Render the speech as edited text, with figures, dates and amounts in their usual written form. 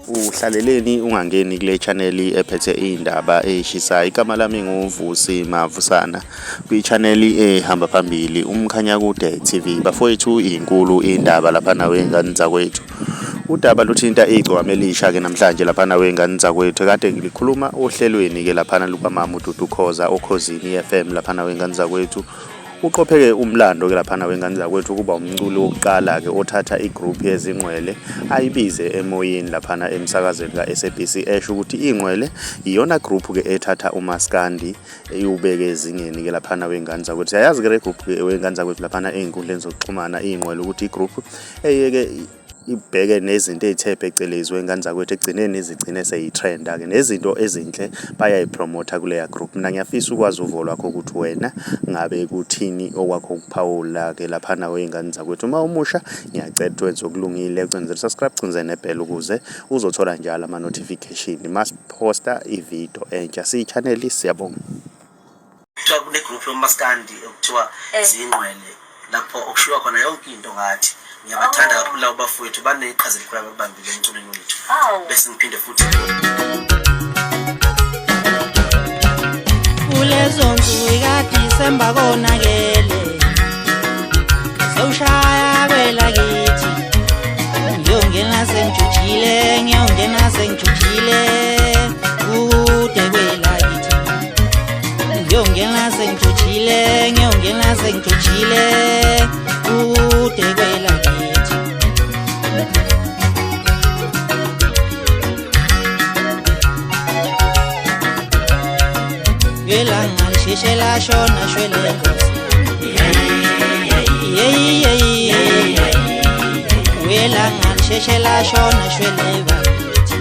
Uhlaleleni ungangeni kule channel ephethe indaba eshisayo. Igama lami nguVusi Mavusana kwi-channel ehamba phambili uMkhanyakude TV. Bafowethu inkulu indaba lapha nawengane zakwethu. Udaba luthinta igcwame elisha ke namhlanje lapha nawengane zakwethu. Kade ngilikhuluma ohlelweni ke lapha lukaMama uDudu Khoza okhosini FM lapha nawengane zakwethu. Uqopheke umlando ke lapha nawengane zakwethu kuba umculi wokuqala ke othatha igroup yezingcwele ayibize emoyeni lapha emsakazweni kaSABC esho ukuthi ingcwele iyona group ke ethatha uMaskandi eyubeke ezingeni ke lapha nawengane zakwethu. Siyayazi ke le group ke wengane zakwethu lapha einkundleni zokuxhumana ingcwele ukuthi igroup eyeke ibheke nezinto ezithe phecelezi wengane zakwethu egcineni izigcine seyitrenda ke nezinto ezinhle bayayipromote kuleya group. Mina ngiyafisa ukwazi uvo lwakho ukuthi wena ngabe kuthini okwakho ukuphawula ke lapha nawengane zakwethu. Uma umusha ngiyacela ukwenza okulungile ucenzele subscribe ucinze nebell ukuze uzothola njalo ama notification mas posta ivideo entsha si-channel. Siyabonga. Kule group yoMaskandi okuthiwa izingcwele lapho okushiwa khona yonke into ngathi ngiyabathanda kakhulu labo bafowethu baneqhaza elikhulu ababambile emculweni wethu. Bese ngiphinde futhi kulezo nsuku kaDisemba konakele sewushaya kwelakithi ngiyongena sengijujile kude kwelakithi ngiyongena sengijujile kude kwelakithi. Yelanga lisheshe lashona shwele Nkosi. Yelanga lisheshe lashona shwele bakithi.